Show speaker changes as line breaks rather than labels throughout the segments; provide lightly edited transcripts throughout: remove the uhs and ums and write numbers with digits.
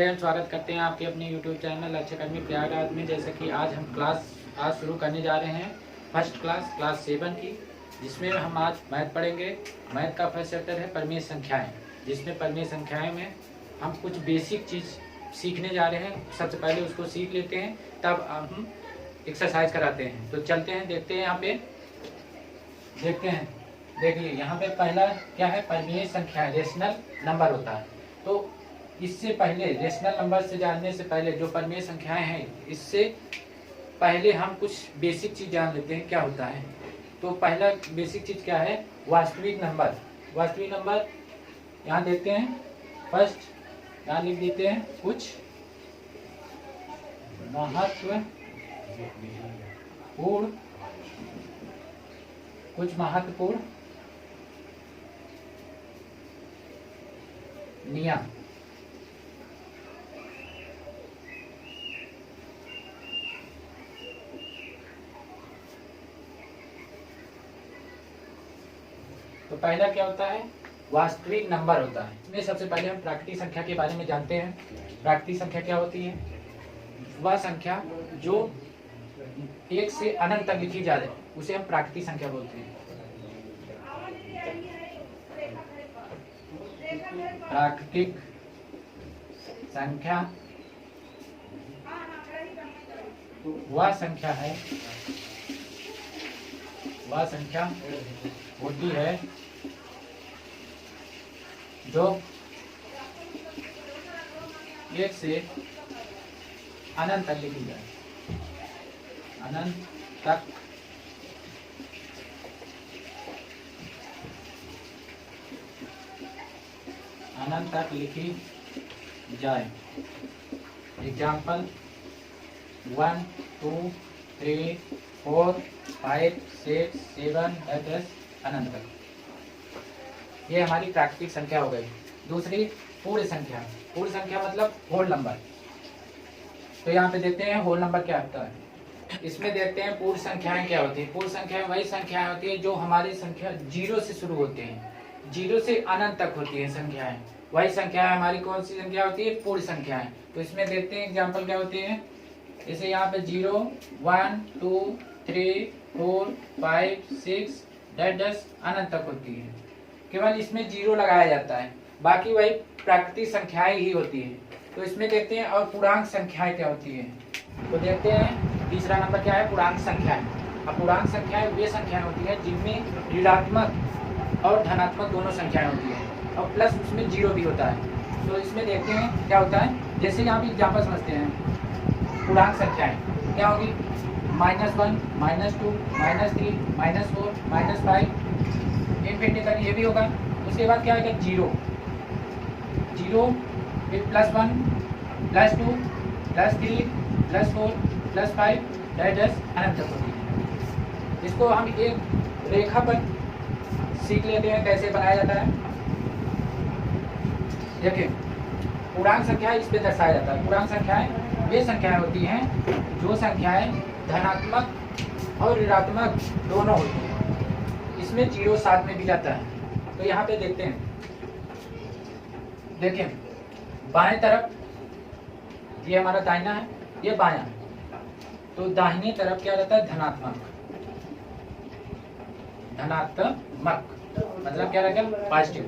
Friend, स्वागत करते हैं आपके अपने यूट्यूब चैनल लक्ष्य अकादमी प्रयागराज में। जैसे कि आज हम क्लास शुरू करने जा रहे हैं फर्स्ट क्लास 7 की, जिसमें हम आज मैथ पढ़ेंगे। मैथ का फर्स्ट चैप्टर है परमेय संख्याएं, जिसमें परमेय संख्याएं में हम कुछ बेसिक चीज़ सीखने जा रहे हैं। सबसे पहले उसको सीख लेते हैं, तब हम एक्सरसाइज कराते हैं। तो चलते हैं, देखते हैं। यहाँ पे देखते हैं, देखिए यहाँ पे पहला क्या है, परमेय संख्या रेशनल नंबर होता है। तो इससे पहले रेशनल नंबर से जानने से पहले जो परमेय संख्याएं हैं, इससे पहले हम कुछ बेसिक चीज़ जान लेते हैं क्या होता है। तो पहला बेसिक चीज़ क्या है, वास्तविक नंबर। वास्तविक नंबर यहाँ देखते हैं, फर्स्ट यहाँ लिख देते हैं कुछ महत्वपूर्ण नियम। तो पहला क्या होता है, वास्तविक नंबर होता है। इसमें सबसे पहले हम प्राकृतिक संख्या के बारे में जानते हैं। प्राकृतिक संख्या क्या होती है, वह संख्या जो 1 से अनंत तक लिखी जा रही है उसे हम प्राकृतिक संख्या बोलते हैं। प्राकृतिक संख्या वह संख्या होती है जो 1 से अनंत तक लिखी जाए, अनंत तक लिखी जाए। एग्जाम्पल 1 2 3 4 5 6 7 10 अनंत तक। ये हमारी प्राकृतिक संख्या हो गई। दूसरी पूर्ण संख्या। पूर्ण संख्या मतलब होल नंबर। तो यहाँ पे देखते हैं होल नंबर क्या होता है। इसमें देखते हैं पूर्ण संख्याएं क्या होती है। पूर्ण संख्याएं वही संख्याएं होती है जो हमारी संख्या 0 से शुरू होते हैं, 0 से अनंत तक होती है संख्याएं। वही संख्याएं हमारी कौन सी संख्या होती है, पूर्ण संख्याएं। तो इसमें देखते हैं एग्जाम्पल क्या होती है। जैसे यहाँ पे 0 1 2 3 4 5 6 10 अनंत तक होती है। केवल इसमें 0 लगाया जाता है, बाकी वही प्राकृतिक संख्याएं ही होती है। तो इसमें देखते हैं और पूर्णांक संख्याएं क्या होती है। तो देखते हैं तीसरा नंबर क्या है, पूर्णांक संख्याएं। अब पूर्णांक संख्याएं वे संख्याएं होती है जिनमें ऋणात्मक और धनात्मक दोनों संख्याएं होती है, और प्लस उसमें 0 भी होता है। तो इसमें देखते हैं क्या होता है। जैसे यहाँ पे एग्जाम्पल समझते हैं। पूर्णांक संख्याएं क्या होगी, -1 -2 -3 -4 -5 इनफिनिटी तक ये भी होगा। उसके बाद क्या आएगा, 0 फिर +1 +2 +3 +4 +5 10 अनंत तक होती है। इसको हम एक रेखा पर सीख लेते हैं कैसे बनाया जाता है। देखिए पूर्णांक संख्या इस पे दर्शाया जाता है। पूर्णांक संख्याएं वे संख्याएं होती हैं जो संख्याएं धनात्मक और ऋणात्मक दोनों होती हैं। इसमें 0 साथ में भी जाता है। तो यहाँ पे देखते हैं, देखिए बाएं तरफ ये हमारा दाहिना है, ये बायां है। तो दाहिनी तरफ क्या रहता है, धनात्मक मतलब क्या रहेगा, पॉजिटिव।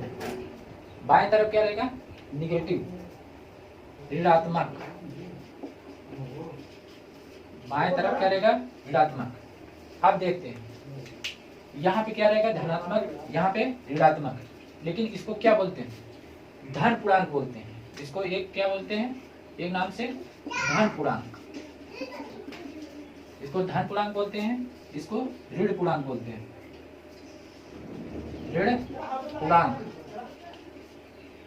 बाएं तरफ क्या रहेगा, निगेटिव ऋणात्मक। बाएं तरफ क्या रहेगा, ऋणात्मक। अब देखते हैं यहाँ पे क्या रहेगा, धनात्मक, यहाँ पे ऋणात्मक। लेकिन इसको क्या बोलते हैं, धन पूर्णांक बोलते हैं। इसको एक क्या बोलते हैं, एक नाम से धन पूर्णांक। इसको धन पूर्णांक बोलते हैं, इसको ऋण पूर्णांक बोलते हैं। ऋण पूर्णांक,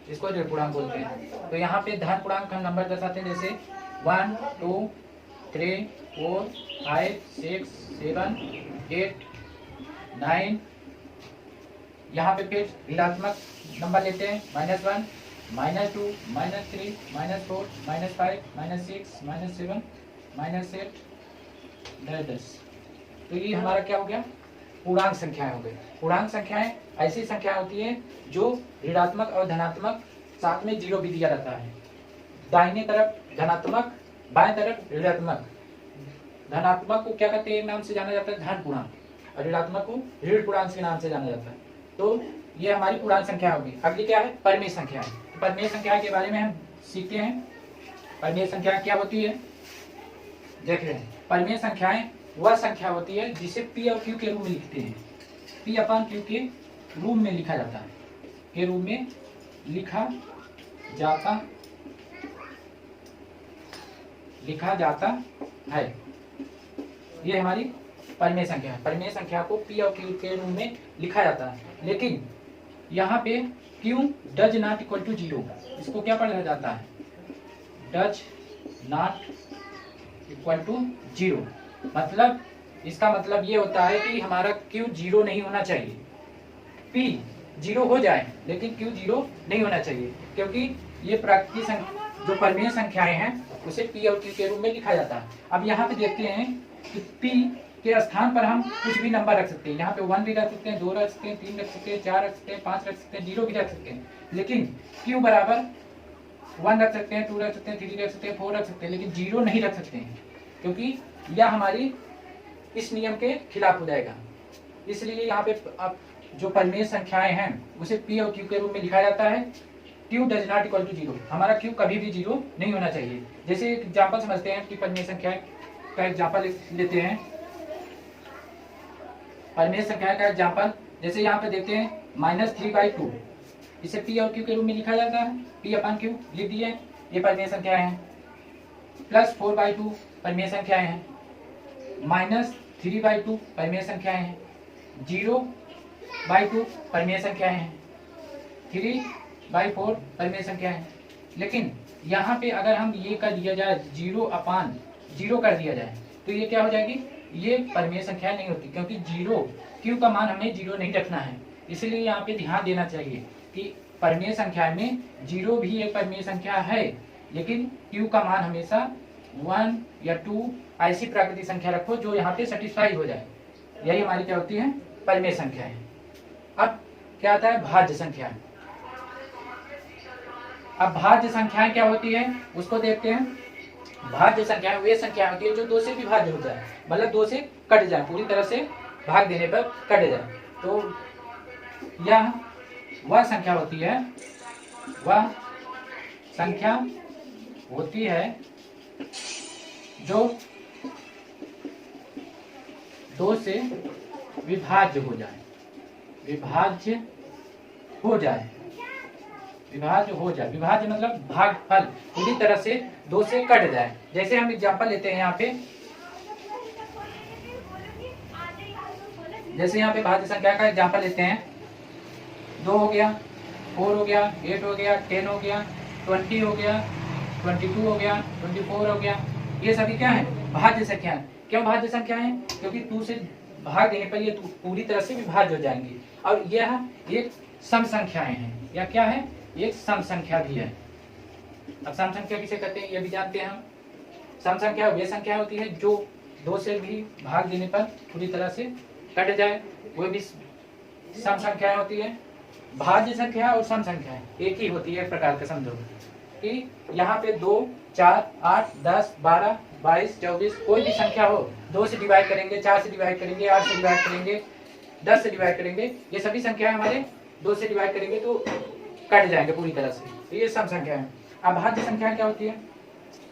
इसको ऋण पूर्णांक बोलते हैं। तो यहाँ पे धन पूर्णांक हम नंबर दर्शाते हैं, जैसे 1 2 3 4 5 6 7 8 9। यहाँ पे फिर ऋणात्मक नंबर लेते हैं, -1 -2 -3 -4 -5 -6 -7 -8 10। तो ये हमारा क्या हो गया, पूर्णांक संख्याएं हो गई। पूर्णांक संख्याएं ऐसी संख्याएं होती है जो ऋणात्मक और धनात्मक साथ में 0 भी दिया रहता है। दाहिने तरफ धनात्मक, बाएं तरफ ऋणात्मक। धनात्मक को क्या कहते हैं, एक नाम से जाना जाता है धन पूर्णांक, और ऋणात्मक को ऋण पूर्णांक के नाम से जाना जाता है। तो ये हमारी पूर्णांक संख्या होगी। अगली क्या है, परिमेय संख्या है। तो परिमेय संख्या के बारे में हम सीखते हैं। परिमेय संख्या क्या होती है, देख रहे हैं। परिमेय संख्याएं वह संख्या होती है जिसे P और Q के रूप में लिखते हैं। P अपन Q के रूप में लिखा जाता है, के रूप में लिखा जाता है। ये हमारी परिमेय संख्या है। परिमेय संख्या को P और Q के रूप में लिखा जाता है, लेकिन यहाँ पे Q does not equal to 0, इसको क्या पढ़ा जाता है, डज नॉट इक्वल टू 0। मतलब इसका मतलब ये होता है कि हमारा Q 0 नहीं होना चाहिए। P 0 हो जाए लेकिन Q 0 नहीं होना चाहिए, क्योंकि ये प्राकृतिक संख्या जो परिमेय संख्याएं हैं उसे P और Q के रूप में लिखा जाता है। अब यहाँ पे देखते हैं कि P के स्थान पर हम कुछ भी नंबर रख सकते हैं। यहाँ पे 1 भी रख सकते हैं, 2 रख सकते हैं, 3 रख सकते हैं, 4 रख सकते हैं, 5 रख सकते हैं, 0 भी रख सकते हैं। लेकिन Q बराबर 1 रख सकते हैं, 2 रख सकते हैं, 3 रख सकते हैं, 4 रख सकते हैं, लेकिन 0 नहीं रख सकते हैं, क्योंकि यह हमारी इस नियम के खिलाफ हो जाएगा। इसलिए यहाँ पे अब जो परिमेय संख्याएं हैं उसे P और Q के रूप में लिखा जाता है। Q does not equal to 0, हमारा Q कभी भी 0 नहीं होना चाहिए। जैसे एक एग्जाम्पल समझते हैं कि परिमेय संख्या का एग्जाम्पल लेते हैं। परिमेय संख्या का एग्जाम्पल जैसे यहाँ पे देखते हैं -3/2, इसे P और Q के रूप में लिखा जाता है। P अपन Q लिख दिए, ये परिमेय संख्याएं हैं। +4/2 परिमेय संख्याएं हैं। -3/2 परिमेय संख्याएं हैं। 0/2 परिमेय संख्याएं हैं। 3/4 परिमेय संख्याएं हैं। लेकिन यहाँ पे अगर हम ये कर दिया जाए 0/0 कर दिया जाए तो ये क्या हो जाएगी, ये परिमेय संख्या नहीं होती, क्योंकि 0 Q का मान हमें 0 नहीं रखना है। इसलिए यहाँ पे ध्यान देना चाहिए कि परिमेय संख्या में 0 भी एक परिमेय संख्या है, लेकिन Q का मान हमेशा 1 या 2 ऐसी प्राकृतिक संख्या रखो जो यहाँ पे सेटिस्फाई हो जाए। यही हमारी क्या होती है, परिमेय संख्या है। अब क्या आता है, भाज्य संख्या। अब भाज्य संख्याएं क्या होती है उसको देखते हैं। भाज्य संख्याएं वे संख्या होती है जो 2 से विभाज्य हो जाए, मतलब 2 से कट जाए, पूरी तरह से भाग देने पर कट जाए। तो यह वह संख्या होती है, वह संख्या होती है जो 2 से विभाज्य हो जाए, विभाज्य हो जाए। विभाज्य मतलब भागफल पूरी तरह से 2 से कट जाए। जैसे हम एग्जांपल लेते हैं यहाँ पे, जैसे यहाँ पे भाज्य संख्या का एग्जांपल लेते हैं। 2 हो गया, 4 हो गया, 8 हो गया, 10 हो गया, 20 हो गया, 22 हो गया, 24 हो गया। ये सभी क्या है, भाज्य संख्या है। क्यों भाज्य संख्या है, क्योंकि 2 से भाग देने पर ये पूरी तरह से विभाज्य हो जाएंगी। और यह एक सम संख्याएं हैं। या क्या है, एक सम संख्या भी है। अब सम संख्या किसे कहते हैं ये भी जानते हैं हम। सम संख्या वे संख्या होती है जो 2 से भी भाग देने पर पूरी तरह से कट जाए, वो भी सम संख्याएं होती है। भाज्य संख्या और सम संख्या एक ही होती है, एक प्रकार का समझो कि यहाँ पे 2, 4, 8, 10, 12, 22, 24 कोई भी संख्या हो, 2 से डिवाइड करेंगे, 4 से डिवाइड करेंगे, 8 से डिवाइड करेंगे, 10 से डिवाइड करेंगे, ये सभी संख्या हमारे 2 से डिवाइड करेंगे तो कट जाएंगे पूरी तरह से। तो ये सम संख्या है। अभाज्य संख्या क्या होती है,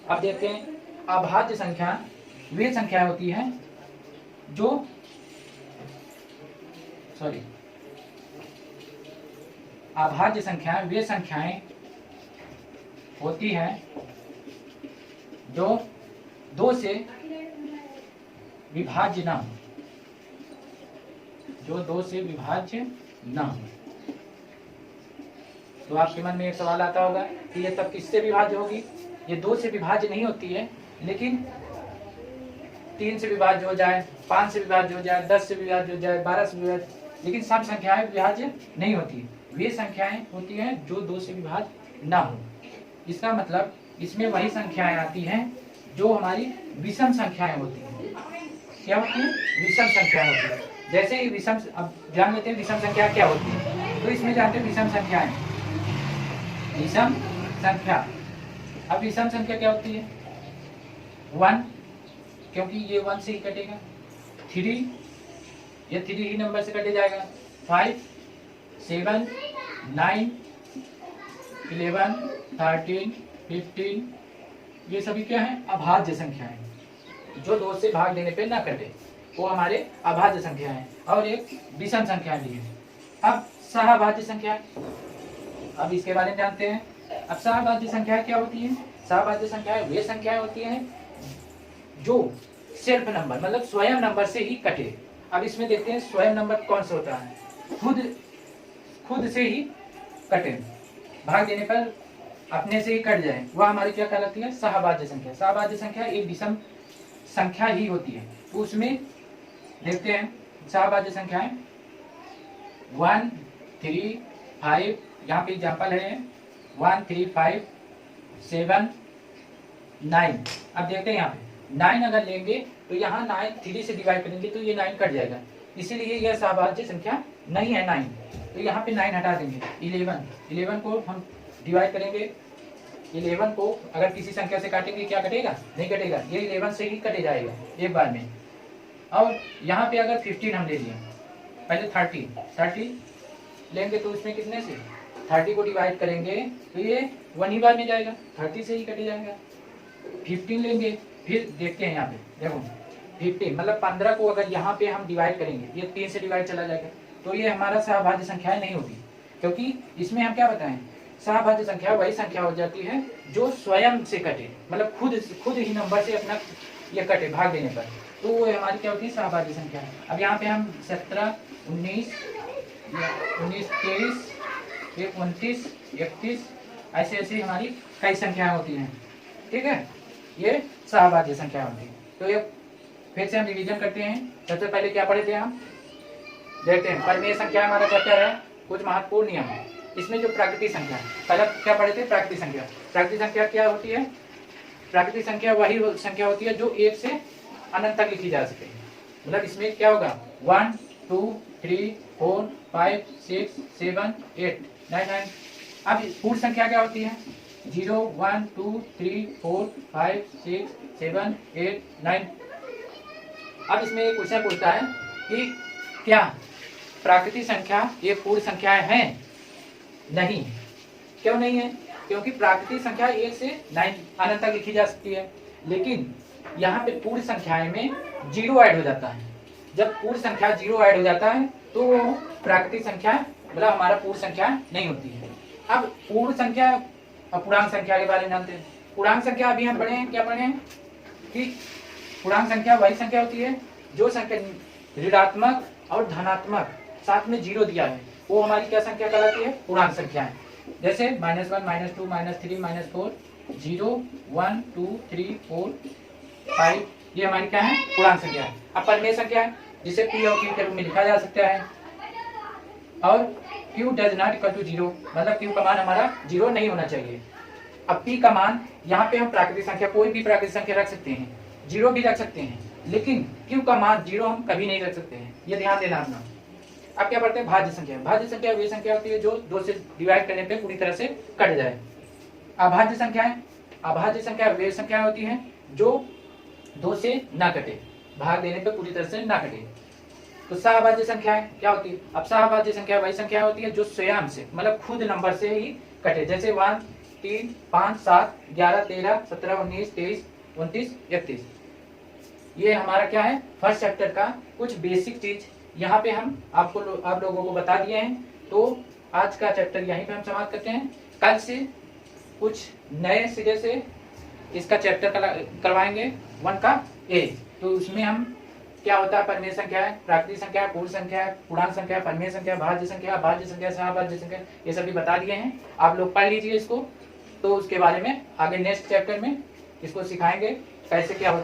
अब देखते हैं। अभाज्य संख्या वे संख्या होती है जो अभाज्य संख्या वे संख्याएं होती है जो 2 से विभाज्य न हो, जो 2 से विभाज्य न हो। तो आपके मन में एक सवाल आता होगा कि ये तब किससे विभाज्य होगी। ये 2 से विभाज्य नहीं होती है, लेकिन 3 से विभाज्य हो जाए, 5 से विभाज्य हो जाए, 10 से विभाज्य हो जाए, 12 से विभाज्य, लेकिन सब संख्याएं विभाज्य नहीं होती। वे संख्याएं होती हैं जो 2 से विभाज्य ना हो। इसका मतलब इसमें वही संख्याएं आती हैं जो हमारी विषम संख्याएं होती हैं। क्या होती है, विषम संख्याएं होती है। जैसे ही विषम, अब जान लेते हैं विषम संख्या क्या होती है। तो इसमें जानते हैं विषम संख्याएं, विषम संख्या अब विषम संख्या क्या होती है? 1, क्योंकि ये 1 से ही कटेगा। 3, ये 3 ही नंबर से कटे जाएगा। 5, 7, 9, 11, 13, 15, ये सभी क्या है? अभाज्य संख्या है, जो 2 से भाग देने पे ना कटे, वो हमारे अभाज्य संख्या है। और एक विषम संख्या भी है। अब सहभाज्य संख्या, अब इसके बारे में जानते हैं। अब सहभाज्य संख्या क्या होती है? सहभाज्य संख्या वे संख्याएं होती हैं जो सेल्फ नंबर मतलब स्वयं नंबर से ही कटे। अब इसमें देखते हैं स्वयं नंबर कौन सा होता है? खुद से ही कटे, भाग देने पर अपने से ही कट जाए, वह हमारी क्या कहलाती है? सहभाज्य संख्या। सहभाज्य संख्या एक विषम संख्या ही होती है। तो उसमें देखते हैं सहभाज्य संख्याएं 1, 3, 5, यहाँ पे एग्जाम्पल है 1, 3, 5, 7, 9। अब देखते हैं यहाँ पे 9 अगर लेंगे तो यहाँ 9 3 से डिवाइड करेंगे तो ये 9 कट जाएगा, इसीलिए यह सहभाज्य संख्या नहीं है 9। तो यहाँ पे 9 हटा देंगे। 11 को हम डिवाइड करेंगे। 11 को अगर किसी संख्या से काटेंगे क्या कटेगा? नहीं कटेगा, ये 11 से ही कटे जाएगा एक बार में। और यहाँ पे अगर 15 हम ले लिए, पहले 30 लेंगे तो उसमें कितने से 30 को डिवाइड करेंगे तो ये 1 ही बार में जाएगा, 30 से ही कटे जाएगा। 15 लेंगे, फिर देखते हैं यहाँ पे देखो 15 मतलब 15 को अगर यहाँ पे हम डिवाइड करेंगे, ये 3 से डिवाइड चला जाएगा, तो ये हमारा सहभाज्य संख्या नहीं होगी, क्योंकि इसमें हम क्या बताएं? सहभाज्य संख्या वही संख्या हो जाती है जो स्वयं से कटे, मतलब खुद ही नंबर से अपना ये कटे भाग देने पर, तो वो हमारी क्या होती है? सहभाज्य संख्या। अब यहाँ पे हम 17, 19, 23, 29, 31 ऐसे ऐसे हमारी कई संख्याएं होती हैं, ठीक है? ये सहभाज्य संख्या होती है। तो ये फिर से हम रिवीजन करते हैं। सबसे पहले क्या पढ़े थे हम? देखते हैं परिमेय संख्या हमारा चैप्टर है, कुछ महत्वपूर्ण नियम है। इसमें जो प्राकृतिक संख्या है, पहले क्या पढ़े थे? प्राकृतिक संख्या। प्राकृतिक संख्या क्या होती है? प्राकृतिक संख्या वही संख्या होती है जो 1 से अनंत तक लिखी जा सके। मतलब इसमें क्या होगा? 1, 2, 3, 4, 5, 6, 7, 8, 9। अब पूर्ण संख्या क्या होती है? 0, 1, 2, 3, 4, 5, 6, 7, 8, 9। अब इसमें एक क्वेश्चन पूछता है कि क्या प्राकृतिक संख्या ये पूर्ण संख्याएं हैं? नहीं। क्यों नहीं है? क्योंकि प्राकृतिक संख्या 1 से 9 अनंत तक लिखी जा सकती है, लेकिन यहाँ पे पूर्ण संख्याएं में 0 ऐड हो जाता है। जब पूर्ण संख्या 0 ऐड हो जाता है तो वो प्राकृतिक संख्या मतलब हमारा पूर्ण संख्या नहीं होती है। अब पूर्ण संख्या और पूर्णांक संख्या के बारे में जानते हैं। पूर्णांक संख्या अभी हम पढ़े हैं, क्या पढ़े हैं कि पूर्णांक संख्या वही संख्या होती है जो संख्या ऋणात्मक और धनात्मक साथ में 0 दिया है, वो हमारी क्या संख्या कहलाती है? पूर्णांक संख्या है। जैसे -1, -2, -3, -4, 0, 1, 2, 3, 4, 5 ये हमारी क्या है? पूर्णांक संख्या है। अब परिमेय संख्या है जिसे P और Q के रूप में लिखा जा सकता है, और Q does not equal to 0 मतलब Q का मान हमारा 0 नहीं होना चाहिए। अब P का मान यहाँ पे हम प्राकृतिक संख्या कोई भी प्राकृतिक संख्या रख सकते हैं, 0 भी रख सकते हैं, लेकिन Q का मान 0 हम कभी नहीं रख सकते हैं, ये ध्यान देना अपना। अब क्या पढ़ते हैं? भाज्य संख्या। भाज्य संख्या वे संख्या होती है जो 2 से डिवाइड करने पे पूरी तरह से कट जाए। अभाज्य संख्या है, अभाज्य संख्या वे संख्या होती है जो 2 से ना कटे, भाग देने पे पूरी तरह से ना कटे। तो सहभाज्य संख्या क्या होती है? अब सहभाज्य संख्या वही संख्या होती है जो स्वयं से मतलब खुद नंबर से ही कटे, जैसे 1, 3, 5, 7, 11, 13, 17, 19, 23, 29, 31। ये हमारा क्या है? फर्स्ट चैप्टर का कुछ बेसिक चीज यहाँ पे हम आप लोगों को बता दिए हैं। तो आज का चैप्टर यहीं पे हम समाप्त करते हैं। कल से कुछ नए सिरे से इसका चैप्टर करवाएंगे 1 का A। तो उसमें हम क्या होता है? परिमेय संख्या है, प्राकृतिक संख्या है, पूर्ण संख्या है, पूर्णांक संख्या है, परिमेय संख्या, भाज्य संख्या, अभाज्य संख्या, सहभाज्य संख्या, ये सभी बता दिए हैं। आप लोग पढ़ लीजिए इसको, तो उसके बारे में आगे नेक्स्ट चैप्टर में इसको सिखाएंगे कैसे क्या होता है।